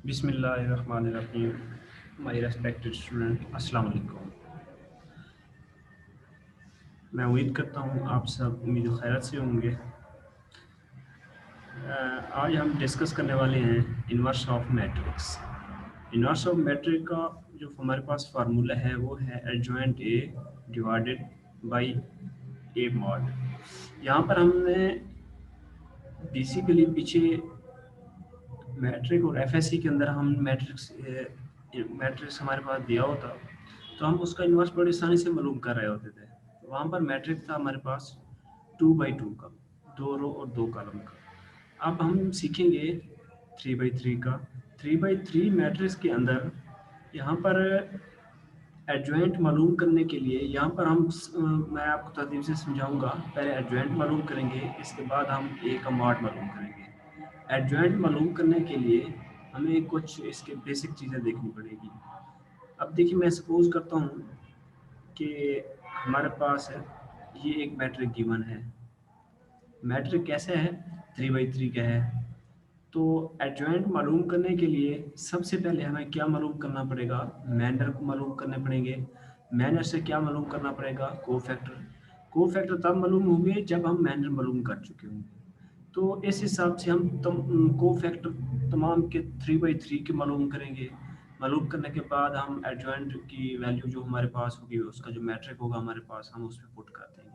बिस्मिल्लाहिर्रहमानिर्रहीम। My respected student, अस्सलाम वालेकुम। मैं उम्मीद करता हूँ आप सब उम्मीद खैरियत से होंगे। आज हम डिस्कस करने वाले हैं inverse of matrix. Inverse of matrix का जो हमारे पास फार्मूला है वो है adjoint A divided by A mod. यहाँ पर हमने बेसिकली पीछे मैट्रिक और एफएससी के अंदर हम मैट्रिक्स हमारे पास दिया होता तो हम उसका इन्वर्स बड़ी आसानी से मालूम कर रहे होते थे। तो वहाँ पर मैट्रिक था हमारे पास 2/2 का, 2 रो और 2 कॉलम का। अब हम सीखेंगे 3/3 का। 3/3 मैट्रिक्स के अंदर यहाँ पर एडजॉइंट मालूम करने के लिए यहाँ पर मैं आपको तरतीब से समझाऊंगा। पहले एडजॉइंट मालूम करेंगे, इसके बाद हम ए का मॉड मालूम करेंगे। एडजॉइंट मालूम करने के लिए हमें कुछ इसके बेसिक चीज़ें देखनी पड़ेगी। अब देखिए, मैं सपोज करता हूँ कि हमारे पास है ये एक मैट्रिक गिवन है। मैट्रिक कैसे है? 3/3 का है। तो एडजॉइंट मालूम करने के लिए सबसे पहले हमें क्या मालूम करना पड़ेगा? मैनर को मालूम करने पड़ेंगे। मैनर से क्या मालूम करना पड़ेगा? कोफैक्टर। कोफैक्टर तब मालूम होंगे जब हम मैनर मालूम कर चुके होंगे। तो इस हिसाब से हम कोफैक्टर तमाम के 3/3 के मालूम करेंगे। मालूम करने के बाद हम एडजॉइंट की वैल्यू जो हमारे पास होगी, उसका जो मैट्रिक होगा हमारे पास, हम उस पर पुट कर देंगे।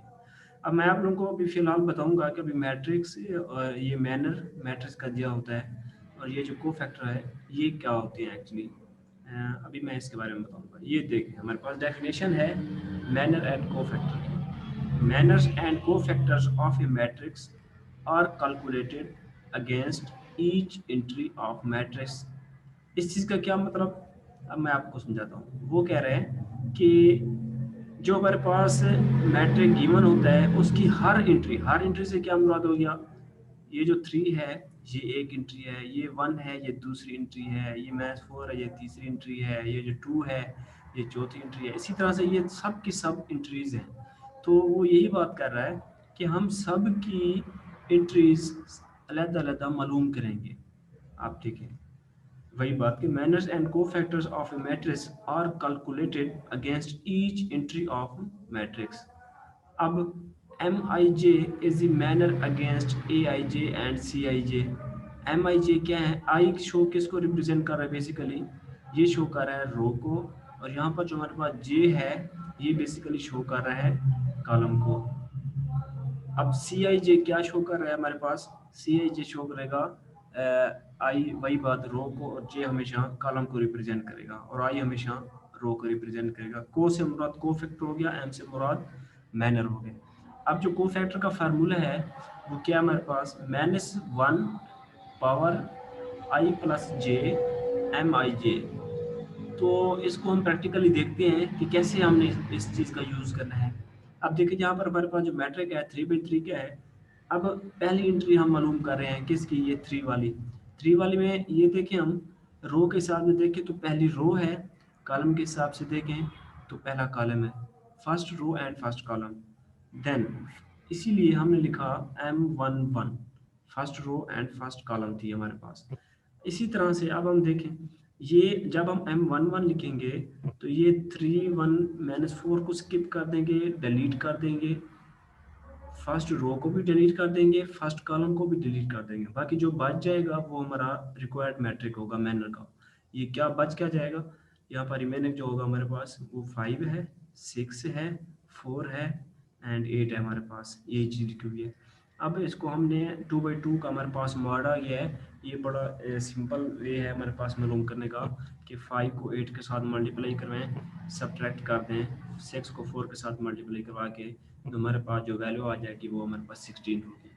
अब मैं आप लोगों को अभी फ़िलहाल बताऊंगा कि अभी मैट्रिक्स और ये मैनर मैट्रिक्स का दिया होता है और ये जो कोफैक्टर है ये क्या होते हैं एक्चुअली। अभी मैं इसके बारे में बताऊंगा। ये देखिए, हमारे पास डेफिनेशन है मैनर एंड कोफैक्टर की। Minors and cofactors of a matrix are calculated against each entry of matrix. इस चीज़ का क्या मतलब? अब मैं आपको समझाता हूँ। वो कह रहे हैं कि जो हमारे पास मैट्रिक गिवन होता है उसकी हर एंट्री से क्या मुराद हो गया? ये जो 3 है ये एक एंट्री है, ये 1 है ये दूसरी एंट्री है, ये मैथ 4 है ये तीसरी एंट्री है, ये जो 2 है ये चौथी एंट्री है। इसी तरह से ये सब की सब एंट्रीज हैं। तो वो यही बात कर रहा है कि हम सब की एंट्रीज अलग-अलग मालूम करेंगे। आप देखें वही बात कि minors and cofactors of a matrix are calculated against each entry of matrix. अब M I J is the minor against A I J and C I J. M I J क्या है? आई शो किसको represent कर रहा है? Basically ये show कर रहा है रो को, और यहाँ पर जो हमारे पास जे है ये बेसिकली शो कर रहा है कॉलम को। अब सी आई जे क्या शो कर रहा है हमारे पास? सी आई जे शो करेगा आई, वही बात, रो को, और जे हमेशा कॉलम को रिप्रेजेंट करेगा, और आई हमेशा रो को रिप्रेजेंट करेगा। को से मुराद को फैक्टर हो गया, एम से मुराद मैनर हो गया। अब जो को फैक्टर का फार्मूला है वो क्या है हमारे पास? -1 power I plus J M I जे। तो इसको हम प्रैक्टिकली देखते हैं कि कैसे हमने इस चीज़ का यूज़ करना है। अब देखिए, यहाँ पर हमारे पास जो मैट्रिक है 3/3 क्या है। अब पहली एंट्री हम मालूम कर रहे हैं किसकी? ये 3 वाली में ये देखें, हम रो के हिसाब से देखें तो पहली रो है, कॉलम के हिसाब से देखें तो पहला कॉलम है, first row and first column. Then इसीलिए हमने लिखा M11, first row and first column थी हमारे पास। इसी तरह से अब हम देखें, ये जब हम M11 लिखेंगे तो ये 3 1 -4 को स्किप कर देंगे, डिलीट कर देंगे, फर्स्ट रो को भी डिलीट कर देंगे, फर्स्ट कॉलम को भी डिलीट कर देंगे। बाकी जो बच जाएगा वो हमारा रिक्वायर्ड मैट्रिक होगा मैनर का। ये क्या बच क्या जाएगा? यहाँ पर रिमेनिंग जो होगा हमारे पास वो 5 है, 6 है, 4 है एंड 8 है हमारे पास। ये चीज़ लिखी हुई है। अब इसको हमने 2/2 का हमारे पास मॉड आ गया है। ये बड़ा सिंपल वे है हमारे पास मालूम करने का कि 5 को 8 के साथ मल्टीप्लाई करवाएं, सब्ट्रैक्ट कर दें, 6 को 4 के साथ मल्टीप्लाई करवा के तो हमारे पास जो वैल्यू आ जाएगी वो हमारे पास 16 होगी।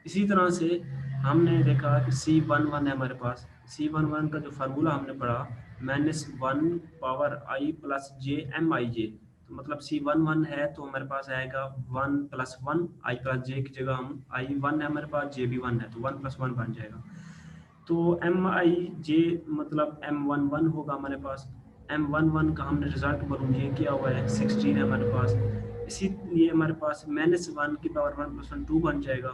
इसी तरह से हमने देखा कि C11 है हमारे पास। C11 का जो फार्मूला हमने पढ़ा -1 power I plus J M I जे। तो मतलब C11 है तो हमारे पास आएगा 1 + 1, आई प्लस जे की जगह हम आई 1 है हमारे पास, जे भी 1 है तो 1 + 1 बन जाएगा। तो एम आई जे मतलब M11 होगा हमारे पास। M11 का हमने रिजल्ट मालूम ये किया हुआ है 16 है हमारे पास। इसीलिए हमारे पास -1 की पावर 1 + 1 2 बन जाएगा,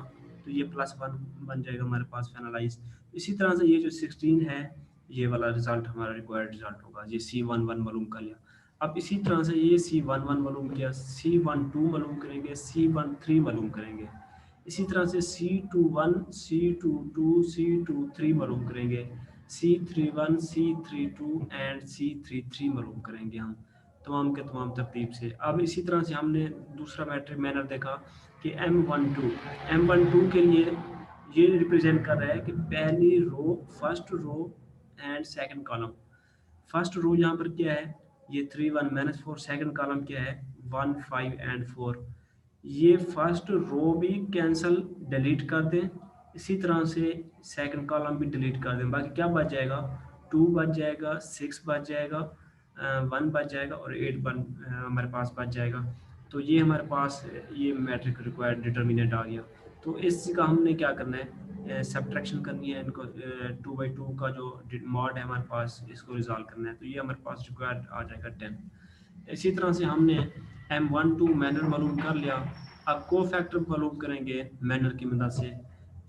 तो ये +1 बन जाएगा हमारे पास फाइनलाइज। इसी तरह से ये जो 16 है ये वाला रिजल्ट हमारा रिक्वायर्ड रिजल्ट होगा। ये C11 मालूम कर लिया। अब इसी तरह से ये C11 मालूम किया, C12 मालूम करेंगे, C13 मालूम करेंगे। इसी तरह से C21, C22, C23 मालूम करेंगे, C31, C32 एंड C33 मालूम करेंगे हम तमाम के तमाम तरतीब से। अब इसी तरह से हमने दूसरा मैट्रिक मैनर देखा कि M12 के लिए ये रिप्रेजेंट कर रहा है कि पहली row, first row and second column. First row यहाँ पर क्या है, ये 3 1 -4। सेकंड कॉलम क्या है, 1 5 एंड 4। ये फर्स्ट रो भी कैंसिल डिलीट कर दें, इसी तरह से सेकंड कॉलम भी डिलीट कर दें। बाकी क्या बच जाएगा, 2 बच जाएगा, 6 बच जाएगा, 1 बच जाएगा और 8 हमारे पास बच जाएगा। तो ये हमारे पास ये मैट्रिक रिक्वायर्ड डिटर्मिनेंट आ गया। तो इसका हमने क्या करना है, सब्ट्रैक्शन करनी है इनको, 2/2 का जो मॉड है हमारे पास, इसको रिजॉल्व करना है। तो ये हमारे पास रिक्वायर्ड आ जाएगा 10। इसी तरह से हमने M12 मैनर मालूम कर लिया। अब को फैक्टर मालूम करेंगे मैनर की मदद से।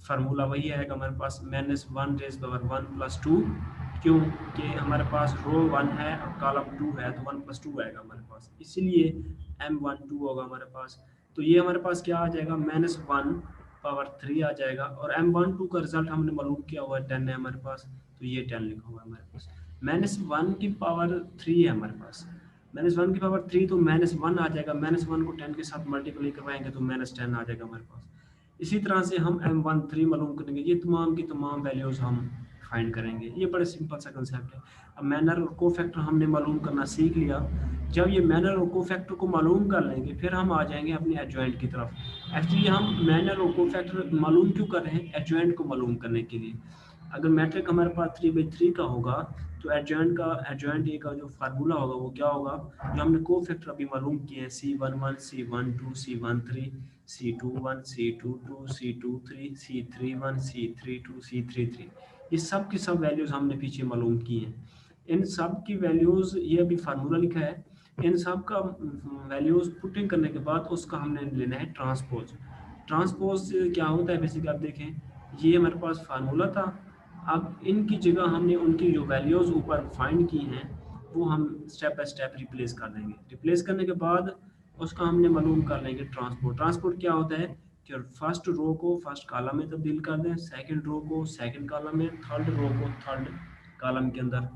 फार्मूला वही आएगा हमारे पास, -1 + 2। क्यों कि हमारे पास रो 1 है और कॉलम 2 है, तो 1 + 2 आएगा हमारे पास, इसीलिए M12 होगा हमारे पास। तो ये हमारे पास क्या आ जाएगा, -1/3 आ जाएगा। और M12 का रिजल्ट हमने मालूम किया हुआ है 10 है हमारे पास, तो ये 10 लिखा हुआ है हमारे पास। -1/3 है हमारे पास, -1/3 तो -1 आ जाएगा। -1 को 10 के साथ मल्टीप्लाई करवाएंगे तो -10 आ जाएगा हमारे पास। इसी तरह से हम M13 मालूम करेंगे। ये तमाम की तमाम वैल्यूज़ हम फाइंड करेंगे। ये बड़े सिंपल सा कंसेप्ट है। अब मैनर और कोफैक्टर हमने मालूम करना सीख लिया। जब ये मैनर और कोफैक्टर को मालूम कर लेंगे फिर हम आ जाएंगे अपने एडजॉइंट की तरफ। एक्चुअली हम मैनर और कोफैक्टर मालूम क्यों कर रहे हैं, एडजॉइंट को मालूम करने के लिए। अगर मैट्रिक हमारे पास 3/3 का होगा तो एडजॉइंट ए का जो फार्मूला होगा वो क्या होगा, जो हमने कोफैक्टर अभी मालूम किए हैं, C11, C12, C13, C21, C22, C23, C31, C32, C33, ये सब की सब वैल्यूज़ हमने पीछे मालूम की हैं। इन सब की वैल्यूज़, ये अभी फार्मूला लिखा है, इन सब का वैल्यूज़ पुटिंग करने के बाद उसका हमने लेना है ट्रांसपोज। ट्रांसपोज क्या होता है बेसिकली आप देखें, ये हमारे पास फार्मूला था। अब इनकी जगह हमने उनकी जो वैल्यूज़ ऊपर फाइंड की हैं वो हम स्टेप बाय स्टेप रिप्लेस कर देंगे। रिप्लेस करने के बाद उसका हमने मालूम कर लेंगे ट्रांसपोर्ट। ट्रांसपोर्ट क्या होता है कि फर्स्ट रो को फर्स्ट कॉलम में तब्दील कर दें, सेकंड रो को सेकंड कॉलम में, थर्ड रो को थर्ड कॉलम के अंदर।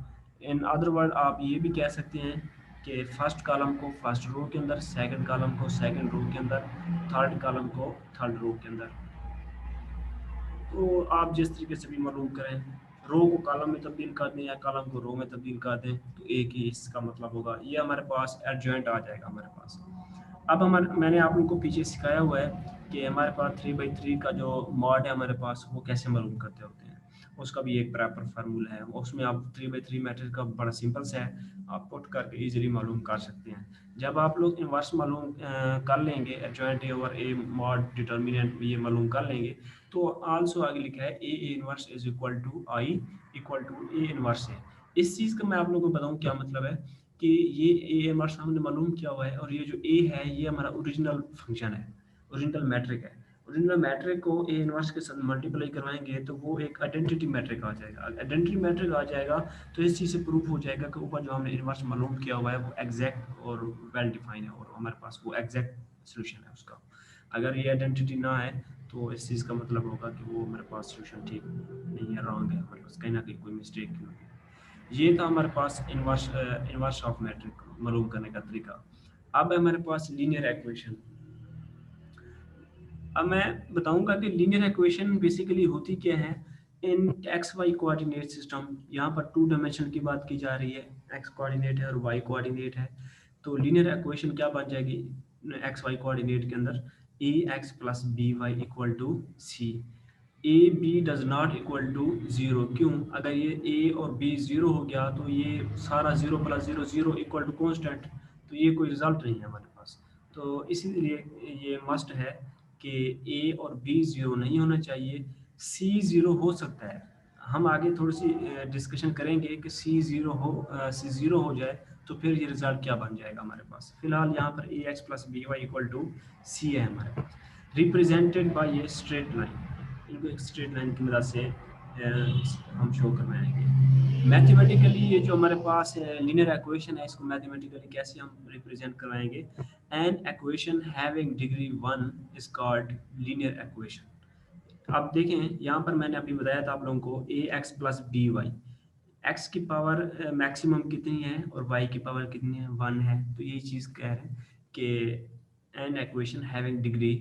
इन अदर वर्ड आप ये भी कह सकते हैं कि फर्स्ट कॉलम को फर्स्ट रो के अंदर, सेकंड कॉलम को सेकंड रो के अंदर, थर्ड कॉलम को थर्ड रो के अंदर। तो आप जिस तरीके से भी मालूम करें, रो को कॉलम में तब्दील कर दें या कॉलम को रो में तब्दील कर दें, तो एक ही इसका मतलब होगा। ये हमारे पास एडजॉइंट आ जाएगा हमारे पास। अब मैंने आप लोगों को पीछे सिखाया हुआ है कि हमारे पास 3/3 का जो मॉड है हमारे पास, वो कैसे मालूम करते होते हैं। उसका भी एक प्रॉपर फार्मूला है, उसमें आप 3/3 मैट्रिक्स का बड़ा सिंपल सा है, आप पुट करके इजीली मालूम कर सकते हैं। जब आप लोग इन्वर्स मालूम कर लेंगे, adjoint A over A mod determinant ये मालूम कर लेंगे, तो आल्सो आगे लिखा है A inverse is equal to I equal to A inverse है। इस चीज़ का मैं आप लोगों को बताऊं क्या मतलब है कि ये ए इनवर्स हमने मालूम किया हुआ है, और ये जो ए है ये हमारा ओरिजिनल फंक्शन है, ओरिजिनल मैट्रिक है। ओरिजिनल मैट्रिक को ए इनवर्स के साथ मल्टीप्लाई करवाएंगे तो वो एक आइडेंटिटी मैट्रिक आ जाएगा। आइडेंटिटी मैट्रिक आ जाएगा तो इस चीज़ से प्रूफ हो जाएगा कि ऊपर जो हमने इनवर्स मालूम किया हुआ है वो एग्जैक्ट और वेल डिफाइन है, और हमारे पास वो एग्जैक्ट सोल्यूशन है उसका। अगर ये आइडेंटिटी ना है तो इस चीज़ का मतलब होगा कि वो हमारे पास सोल्यूशन ठीक नहीं है, रॉन्ग है, हमारे पास कहीं ना कहीं कोई मिस्टेक है। ये था हमारे पास इनवर्स ऑफ मैट्रिक मालूम करने का तरीका। अब है हमारे पास लीनियर इक्वेशन। अब मैं बताऊंगा कि लीनियर इक्वेशन बेसिकली होती क्या है। इन एक्स वाई कोऑर्डिनेट सिस्टम, यहाँ पर 2 डायमेंशन की बात की जा रही है, एक्स कोऑर्डिनेट है और वाई कोऑर्डिनेट है। तो लीनियर इक्वेशन क्या बन जाएगी एक्स वाई कोऑर्डिनेट के अंदर, a x plus b y equal to c. A b does not equal to zero. क्यों, अगर ये ए और बी ज़ीरो हो गया तो ये सारा 0 + 0 0 इक्वल टू कॉन्स्टेंट, तो ये कोई रिजल्ट नहीं है हमारे पास। तो इसीलिए ये मस्ट है कि ए और बी ज़ीरो नहीं होना चाहिए, सी ज़ीरो हो सकता है। हम आगे थोड़ी सी डिस्कशन करेंगे कि सी ज़ीरो हो जाए तो फिर ये रिजल्ट क्या बन जाएगा हमारे पास। फिलहाल यहाँ पर a x plus b y equal to c है हमारे पास, represented by a straight line. इनको एक स्ट्रेट लाइन की मदद से हम शो करवाएंगे। मैथमेटिकली ये जो हमारे पास लीनियर इक्वेशन है, इसको मैथमेटिकली कैसे हम रिप्रेजेंट करवाएंगे? An equation having degree 1 is called linear equation. अब देखें यहाँ पर मैंने अभी बताया था आप लोगों को a x plus b y, x की पावर मैक्सिमम कितनी है और वाई की पावर कितनी है, 1 है। तो यही चीज़ कह रहे हैं कि an equation having degree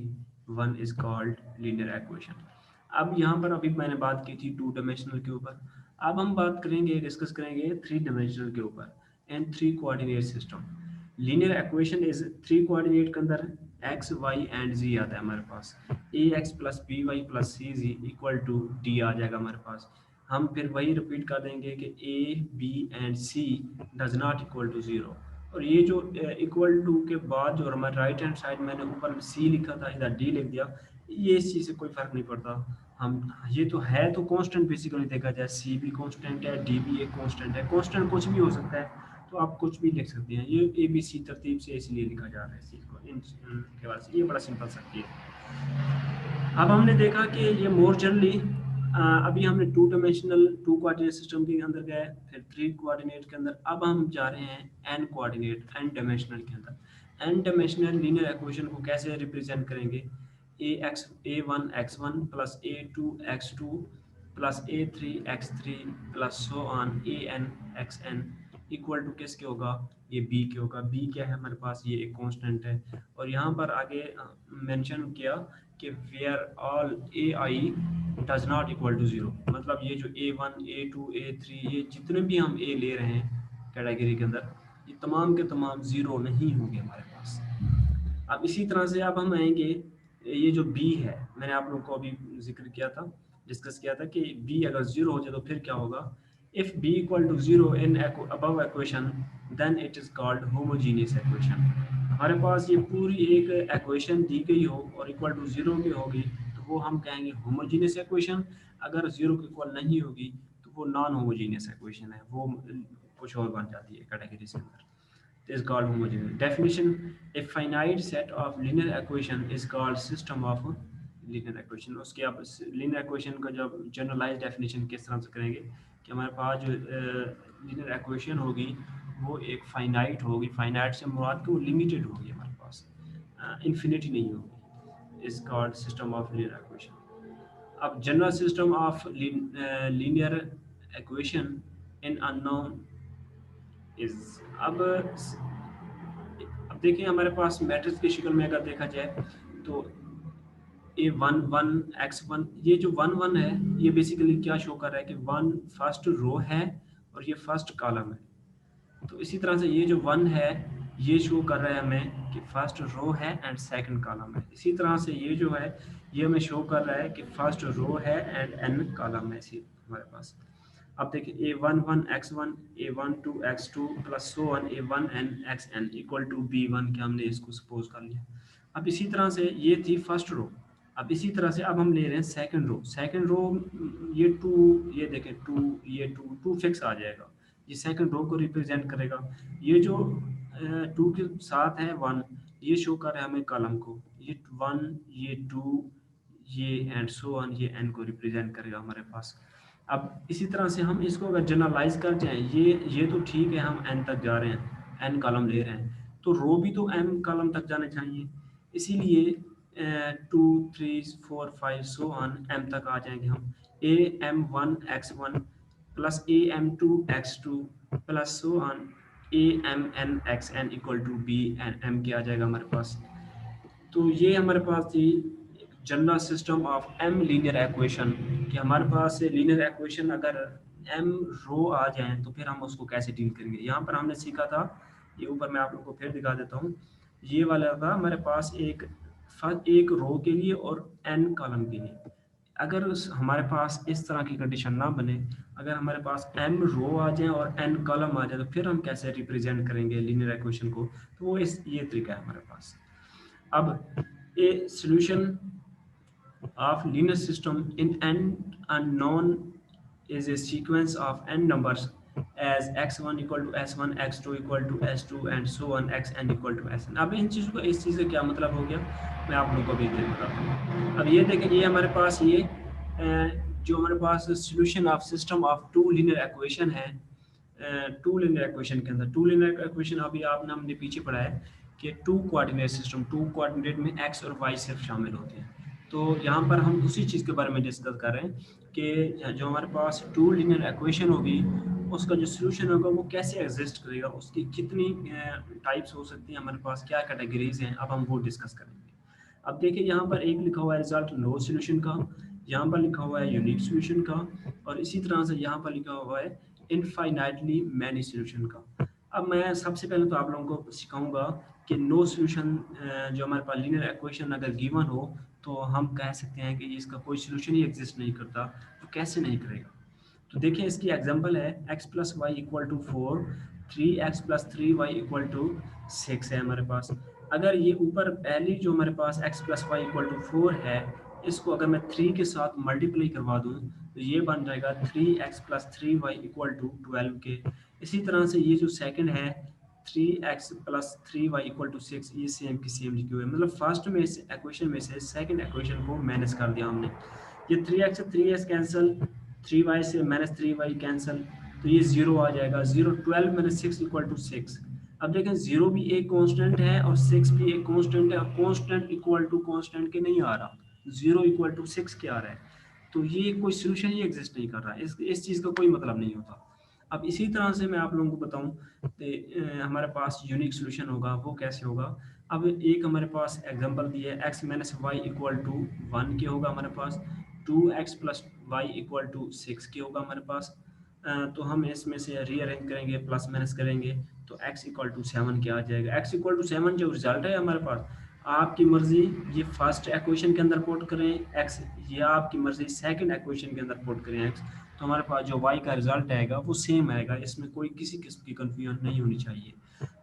1 is called linear equation. अब यहाँ पर अभी मैंने बात की थी 2 डायमेंशनल के ऊपर, अब हम बात करेंगे, डिस्कस करेंगे 3 डायमेंशनल के ऊपर and 3 coordinate system. Linear equation is 3 coordinate के अंदर एक्स वाई एंड जी आता है हमारे पास, a x plus b y plus c z equal to d आ जाएगा हमारे पास। हम फिर वही रिपीट कर देंगे कि A B and C does not equal to 0। और ये जो इक्वल टू के बाद जो हमारे राइट हैंड साइड मैंने ऊपर सी लिखा था, इधर डी लिख दिया, ये इस चीज़ से कोई फ़र्क नहीं पड़ता। हम ये तो है तो कांस्टेंट बेसिकली देखा जाए, सी भी कांस्टेंट है, डी भी एक कांस्टेंट है, कांस्टेंट कुछ भी हो सकता है, तो आप कुछ भी लिख सकते हैं। ये ए बी सी तरतीब से इसलिए लिखा जा रहा है सी को इन के बाद से, ये बड़ा सिंपल सा है। अब हमने देखा कि ये मोर जनरली अभी हमने 2 डायमेंशनल 2 कोऑर्डिनेट सिस्टम के अंदर गए, फिर 3 कोऑर्डिनेट के अंदर, अब हम जा रहे हैं एन कोऑर्डिनेट एन डायमेंशनल के अंदर। एन डायमेंशनल लीनियर इक्वेशन को कैसे रिप्रेजेंट करेंगे? a1 x1 plus a2 x2 plus a3 x3 plus so on an xn equal to किसके होगा? ये b के होगा। b क्या है हमारे पास? ये एक कांस्टेंट है। और यहाँ पर आगे मेंशन किया कि where all ai does not equal to 0, मतलब ये जो a1 a2 a3 ये जितने भी हम a ले रहे हैं कैटेगरी के अंदर, ये तमाम के तमाम 0 नहीं होंगे हमारे पास। अब इसी तरह से अब हम आएंगे, ये जो b है मैंने आप लोगों को अभी जिक्र किया था, डिस्कस किया था कि b अगर 0 हो जाए तो फिर क्या होगा? If b equal to 0 in above equation then it is called homogeneous equation. हमारे पास ये पूरी एक इक्वेशन दी गई हो और इक्वल टू 0 की होगी तो वो हम कहेंगे होमोजीनियस इक्वेशन। अगर 0 के इक्वल नहीं होगी तो वो नॉन होमोजीनियस इक्वेशन है, वो कुछ और बन जाती है कैटेगरी से अंदर, is called homogeneous. Definition: a finite set of linear equation is called system of linear equation। उसके आप linear equation का जब generalized definition किस तरह से करेंगे कि हमारे पास जो linear equation होगी वो एक finite होगी, finite से मुराद कि वो limited होगी हमारे पास, infinity नहीं होगी, is called system of linear equation। अब general system of linear equation in unknown is, अब देखिए हमारे पास मैट्रिक्स की शक्ल में अगर देखा जाए तो a1 1 x1, ये जो 1 1 है ये बेसिकली क्या शो कर रहा है कि 1 फर्स्ट रो है और ये फर्स्ट कॉलम है। तो इसी तरह से ये जो 1 है ये शो कर रहा है हमें कि फर्स्ट रो है एंड सेकंड कॉलम है। इसी तरह से ये जो है ये हमें शो कर रहा है कि फर्स्ट रो है एंड n कॉलम है इसी हमारे पास। अब देखिए a1 1 x1 a1 2 x2 plus so on a1 n xn equal to b1 के हमने इसको सपोज कर लिया। अब इसी तरह से ये थी फर्स्ट रो, अब इसी तरह से अब हम ले रहे हैं सेकंड रो। सेकंड रो ये 2, ये देखें 2, ये 2 फिक्स आ जाएगा, ये सेकंड रो को रिप्रेजेंट करेगा। ये जो 2 के साथ है 1 ये शो कर रहा है हमें कॉलम को, ये 1 ये 2 ये एंड सो ऑन ये n को रिप्रेजेंट करेगा हमारे पास। अब इसी तरह से हम इसको अगर जनरलाइज कर जाएं, ये तो ठीक है हम n तक जा रहे हैं, n कॉलम ले रहे हैं तो रो भी तो m कॉलम तक जाने चाहिए, इसीलिए 2 3 4 5 सो ऑन m तक आ जाएंगे हम। am1 x1 plus am2 x2 plus so on amn xn equal to b and m के आ जाएगा हमारे पास। तो ये हमारे पास थी general system of m linear equation कि हमारे पास लीनियर इक्वेशन अगर m रो आ जाएं तो फिर हम उसको कैसे डील करेंगे। यहाँ पर हमने सीखा था, ये ऊपर मैं आप लोगों को फिर दिखा देता हूँ, ये वाला था हमारे पास एक रो के लिए और n कॉलम के लिए। अगर हमारे पास इस तरह की कंडीशन ना बने, अगर हमारे पास m रो आ जाए और n कॉलम आ जाए तो फिर हम कैसे रिप्रेजेंट करेंगे लीनियर इक्वेशन को, तो वो ये तरीका है हमारे पास। अब a solution of linear system in n unknown is a sequence of n numbers as x1 equal to s1 x2 equal to s2 and so on xn equal to sn। अब इन चीज़ों का इस चीज़ का क्या मतलब हो गया मैं आप लोगों को भी बताता हूँ। अब ये देखें, ये हमारे पास ये जो हमारे पास solution of system of two linear equation है, टू लीनियर इक्वेशन के अंदर टू लीनियर इक्वेशन अभी हमने पीछे पढ़ा है कि two coordinate system, two coordinate में एक्स और वाई सिर्फ शामिल होते हैं। तो यहाँ पर हम उसी चीज़ के बारे में डिस्कस कर रहे हैं कि जो हमारे पास टू लीनियर इक्वेशन होगी उसका जो सोल्यूशन होगा वो कैसे एग्जिस्ट करेगा, उसकी कितनी टाइप्स हो सकती हैं हमारे पास, क्या कैटेगरीज हैं, अब हम वो डिस्कस करेंगे। अब देखिए यहाँ पर एक लिखा हुआ है रिजल्ट नो सोल्यूशन का, यहाँ पर लिखा हुआ है यूनिक सोल्यूशन का, और इसी तरह से यहाँ पर लिखा हुआ है इनफाइनाइटली मैनी सोल्यूशन का। अब मैं सबसे पहले तो आप लोगों को सिखाऊंगा कि नो सोल्यूशन जो हमारे पास लीनियर इक्वेशन अगर गिवन हो तो हम कह सकते हैं कि इसका कोई सोल्यूशन ही एग्जिस्ट नहीं करता, तो कैसे नहीं करेगा। तो देखिए इसकी एग्जांपल है x plus Y equal to 4, 3x plus 3y equal to 6 है हमारे पास। अगर ये ऊपर पहली जो हमारे पास x plus Y equal to 4 है, इसको अगर मैं 3 के साथ मल्टीप्लाई करवा दूं तो ये बन जाएगा 3x plus 3y equal to 12 के। इसी तरह से ये जो सेकंड है 3x plus 3y equal to 6, ये सेम की सेम लिखी हुई है, मतलब फर्स्ट में इस इक्वेशन में से सेकंड इक्वेशन को माइनस कर दिया हमने। ये 3x से 3x कैंसिल, 3y से माइनस 3y कैंसिल, तो ये 0 आ जाएगा। 0 12 माइनस 6 इक्वल टू 6। अब देखें 0 भी एक कांस्टेंट है और 6 भी एक कांस्टेंट है, और कांस्टेंट इक्वल टू कांस्टेंट के नहीं आ रहा, 0 इक्वल टू 6 के आ रहा है, तो ये कोई सोल्यूशन ही एग्जिस्ट नहीं कर रहा है, इस चीज़ का कोई मतलब नहीं होता। अब इसी तरह से मैं आप लोगों को बताऊं कि हमारे पास यूनिक सोल्यूशन होगा वो कैसे होगा। अब एक हमारे पास एग्जांपल दिया है x minus Y equal to 1 के होगा हमारे पास, 2x plus Y equal to 6 के होगा हमारे पास। तो हम इसमें से रीअरेंज करेंगे, प्लस माइनस करेंगे, तो x इक्वल टू 7 क्या आ जाएगा। x इक्वल टू 7 जो रिजल्ट है हमारे पास, आपकी मर्जी ये फर्स्ट इक्वेशन के अंदर पुट करें x, या आपकी मर्जी सेकंड इक्वेशन के अंदर पुट करें x, तो हमारे पास जो y का रिजल्ट आएगा वो सेम आएगा, इसमें कोई किसी किस्म की कंफ्यूजन नहीं होनी चाहिए।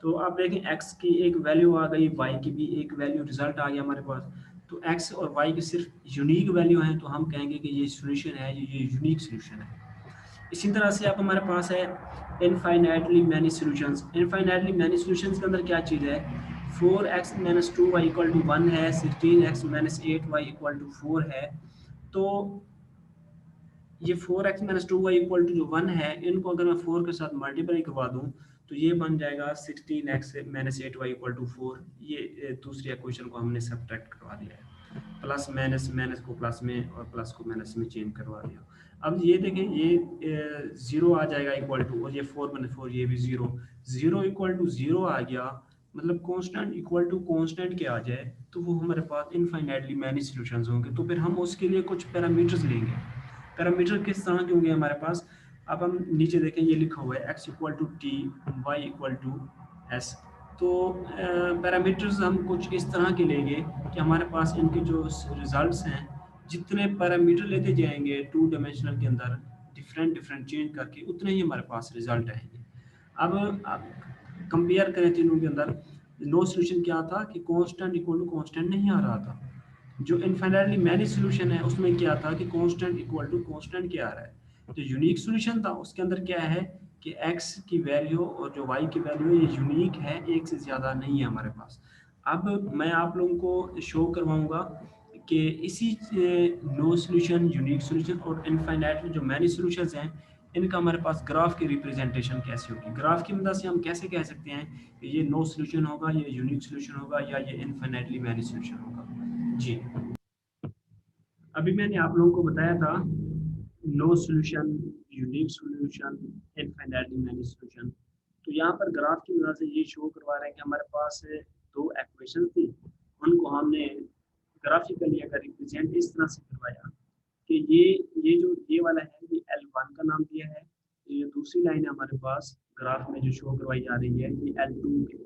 तो आप देखें x की एक वैल्यू आ गई, y की भी एक वैल्यू, रिजल्ट आ गया हमारे पास। तो x और y की सिर्फ यूनिक वैल्यू है, तो हम कहेंगे कि ये सोल्यूशन है, ये यूनिक सोल्यूशन है। इसी तरह से आप हमारे पास है infinitely many solutions. Infinitely many solutions के अंदर क्या चीज़ है, 4x minus 2y equal to 1 है, 16x minus 8y equal to 4 है। तो ये 4x minus 2y equal to जो 1 है, इनको अगर मैं 4 के साथ मल्टीप्लाई करवा दूं तो ये बन जाएगा 16x minus 8y equal to 4। ये दूसरी इक्वेशन को हमने सब्ट्रैक्ट करवा दिया है, प्लस माइनस, माइनस को प्लस में और प्लस को माइनस में चेंज करवा दिया। अब ये देखें ये 0 आ जाएगा इक्वल टू, और ये 4 माइनस 4 ये भी 0, 0 इक्वल टू 0 आ गया, मतलब कांस्टेंट इक्वल टू कांस्टेंट के आ जाए तो वो हमारे पास इनफाइनाइटली मैनी सॉल्यूशंस होंगे। तो फिर हम उसके लिए कुछ पैरामीटर्स लेंगे। पैरामीटर किस तरह के होंगे हमारे पास, अब हम नीचे देखें ये लिखा हुआ है x equal to T, Y equal to S. तो पैरामीटर्स हम कुछ इस तरह के लेंगे कि हमारे पास इनके जो रिजल्ट्स हैं, जितने पैरामीटर लेते जाएंगे टू डायमेंशनल के अंदर डिफरेंट डिफरेंट चेंज करके, उतने ही हमारे पास रिजल्ट आएंगे। अब कंपेयर करें तीनों के अंदर, नो सोल्यूशन क्या था कि कांस्टेंट इक्वल टू कांस्टेंट नहीं आ रहा था। जो इनफाइनाइटली मैनी सोल्यूशन है उसमें क्या था कि कांस्टेंट इक्वल टू कांस्टेंट क्या आ रहा है। जो यूनिक सोल्यूशन था उसके अंदर क्या है कि x की वैल्यू और जो y की वैल्यू है ये यूनिक है, एक से ज़्यादा नहीं है हमारे पास। अब मैं आप लोगों को शो करवाऊंगा कि इसी नो सोल्यूशन, यूनिक सोल्यूशन और इनफाइनाइटली जो मैनी सोल्यूशंस हैं, इनका हमारे पास ग्राफ की रिप्रेजेंटेशन कैसे होगी। ग्राफ की मदद से हम कैसे कह सकते हैं कि ये नो सोल्यूशन होगा, ये यूनिक सोल्यूशन होगा, या ये इनफाइनाइटली मैनी सोल्यूशन होगा। जी, अभी मैंने आप लोगों को बताया था no solution, unique solution, infinitely many solution. तो यहाँ पर ग्राफ की मदद से ये शो करवा रहे हैं कि हमारे पास दो इक्वेशन थी, उनको हमने ग्राफिकली अगर रिप्रेजेंट इस तरह से करवाया कि ये जो ये वाला है ये L1 का नाम दिया है, ये दूसरी लाइन है हमारे पास ग्राफ में जो शो करवाई जा रही है ये L2 है।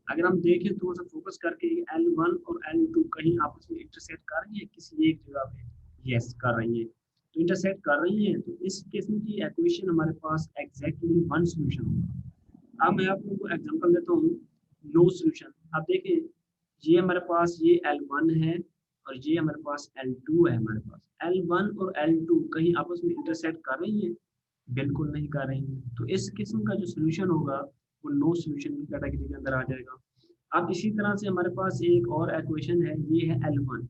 अगर हम देखें थोड़ा सा फोकस करके, L1 और L2 कहीं आपस में इंटरसेक्ट कर रही है किसी एक जगह पे, यस कर रही है। तो इंटरसेक्ट कर रही है तो इस किस्म की इक्वेशन हमारे पास एग्जैक्टली वन सॉल्यूशन होगा। अब मैं आप लोगों को एग्जांपल देता हूँ नो सॉल्यूशन। अब देखें ये हमारे पास ये L1 है और ये हमारे पास L2 है। हमारे पास L1 और L2 कहीं आपस में इंटरसेक्ट कर रही है, बिल्कुल नहीं कर रही। तो इस किस्म का जो सोल्यूशन होगा वो नो सोल्यूशन की कैटेगरी के अंदर आ जाएगा। अब इसी तरह से हमारे पास एक और इक्वेशन है, ये है L1।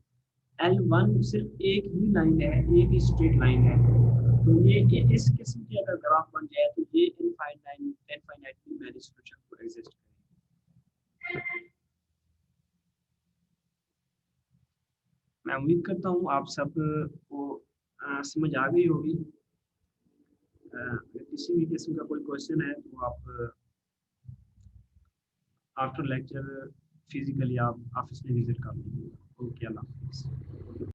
L1 सिर्फ एक ही लाइन है, एक ही स्ट्रेट लाइन है। तो ये इस किस्म की अगर ग्राफ बन जाए तो ये इनफाइनाइटली मैनी सॉल्यूशन को एग्जिस्ट करेंगे। मैं उम्मीद करता हूँ आप सब को समझ आ गई होगी। अगर किसी भी किस्म का कोई क्वेश्चन है तो आप आफ्टर लेक्चर फिजिकली आप ऑफिस में विजिट कर लीजिए। ओके, अल्लाह हाफिज़।